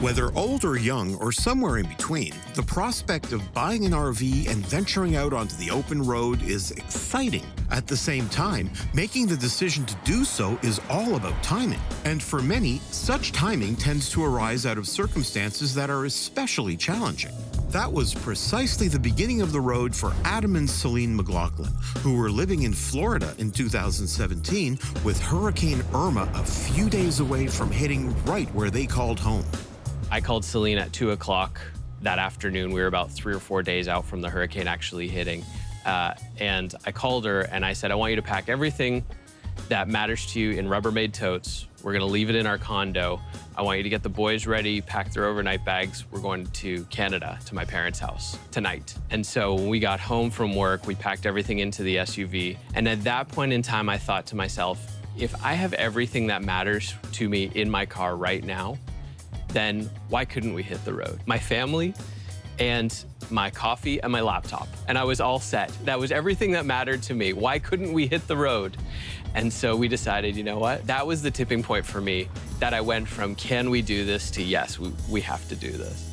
Whether old or young or somewhere in between, the prospect of buying an RV and venturing out onto the open road is exciting. At the same time, making the decision to do so is all about timing. And for many, such timing tends to arise out of circumstances that are especially challenging. That was precisely the beginning of the road for Adam and Celine McLaughlin, who were living in Florida in 2017 with Hurricane Irma a few days away from hitting right where they called home. I called Celine at 2 o'clock that afternoon. We were about 3 or 4 days out from the hurricane actually hitting. And I called her and I said, I want you to pack everything that matters to you in Rubbermaid totes. We're gonna leave it in our condo. I want you to get the boys ready, pack their overnight bags. We're going to Canada, to my parents' house tonight. And so when we got home from work, we packed everything into the SUV. And at that point in time, I thought to myself, if I have everything that matters to me in my car right now, then why couldn't we hit the road? My family and my coffee and my laptop. And I was all set. That was everything that mattered to me. Why couldn't we hit the road? And so we decided, you know what? That was the tipping point for me, that I went from, can we do this, to yes, we have to do this.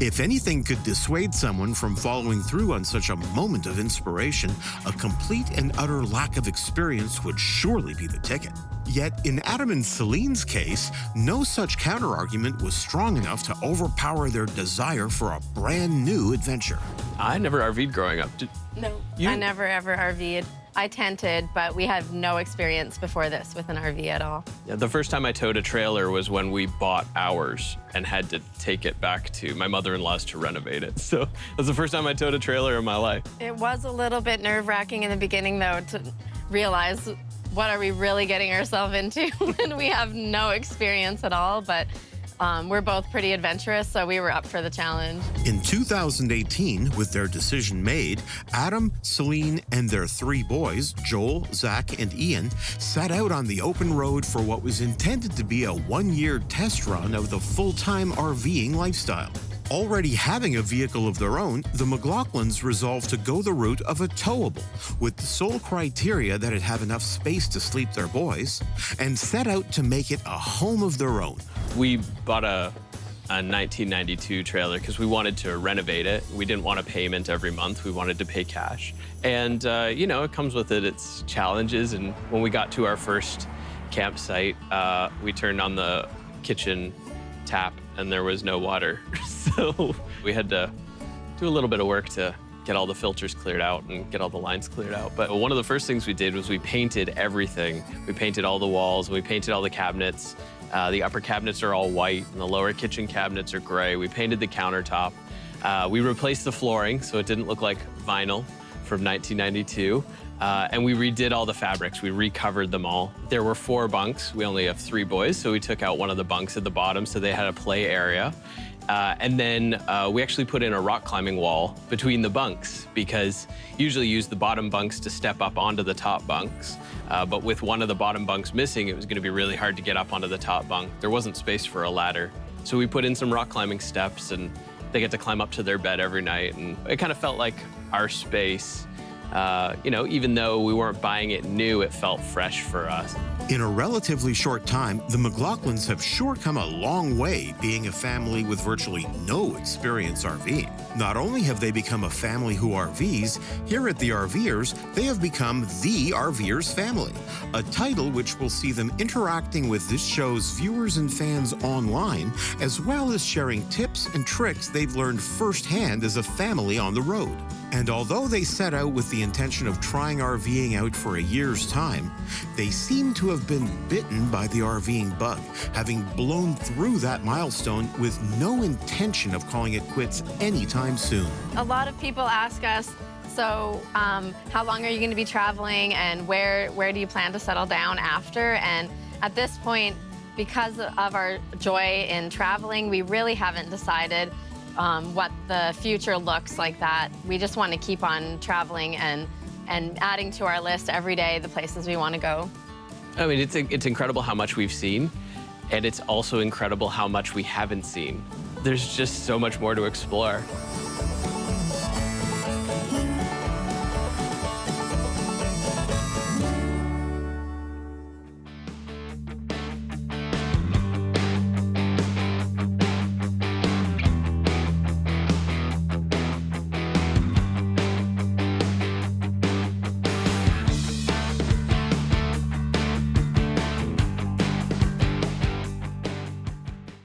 If anything could dissuade someone from following through on such a moment of inspiration, a complete and utter lack of experience would surely be the ticket. Yet, in Adam and Celine's case, no such counterargument was strong enough to overpower their desire for a brand new adventure. I never RV'd growing up. No, You? I never ever RV'd. I tented, but we had no experience before this with an RV at all. Yeah, the first time I towed a trailer was when we bought ours and had to take it back to my mother-in-law's to renovate it. So it was the first time I towed a trailer in my life. It was a little bit nerve-wracking in the beginning, though, to realize what are we really getting ourselves into when we have no experience at all. But we're both pretty adventurous, so we were up for the challenge. In 2018, with their decision made, Adam, Celine, and their 3 boys, Joel, Zach, and Ian, set out on the open road for what was intended to be a 1-year test run of the full-time RVing lifestyle. Already having a vehicle of their own, the McLaughlins resolved to go the route of a towable, with the sole criteria that it have enough space to sleep their boys, and set out to make it a home of their own. We bought a 1992 trailer because we wanted to renovate it. We didn't want a payment every month. We wanted to pay cash. And, you know, it comes with its challenges. And when we got to our first campsite, we turned on the kitchen tap and there was no water. So we had to do a little bit of work to get all the filters cleared out and get all the lines cleared out. But one of the first things we did was we painted everything. We painted all the walls, we painted all the cabinets. The upper cabinets are all white and the lower kitchen cabinets are gray. We painted the countertop. We replaced the flooring so it didn't look like vinyl from 1992. And we redid all the fabrics. We recovered them all. There were 4 bunks. We only have 3 boys, so we took out one of the bunks at the bottom so they had a play area. And then we actually put in a rock climbing wall between the bunks because usually use the bottom bunks to step up onto the top bunks. But with one of the bottom bunks missing, it was gonna be really hard to get up onto the top bunk. There wasn't space for a ladder. So we put in some rock climbing steps and they get to climb up to their bed every night. And it kind of felt like our space. You know, even though we weren't buying it new, it felt fresh for us. In a relatively short time, the McLaughlins have sure come a long way being a family with virtually no experience RVing. Not only have they become a family who RVs, here at the RVers, they have become the RVers Family, a title which will see them interacting with this show's viewers and fans online, as well as sharing tips and tricks they've learned firsthand as a family on the road. And although they set out with the intention of trying RVing out for a year's time, they seem to have been bitten by the RVing bug, having blown through that milestone with no intention of calling it quits anytime soon. A lot of people ask us, so how long are you going to be traveling and where do you plan to settle down after? And at this point, because of our joy in traveling, we really haven't decided what the future looks like that. We just want to keep on traveling and adding to our list every day the places we want to go. I mean, it's incredible how much we've seen, and it's also incredible how much we haven't seen. There's just so much more to explore.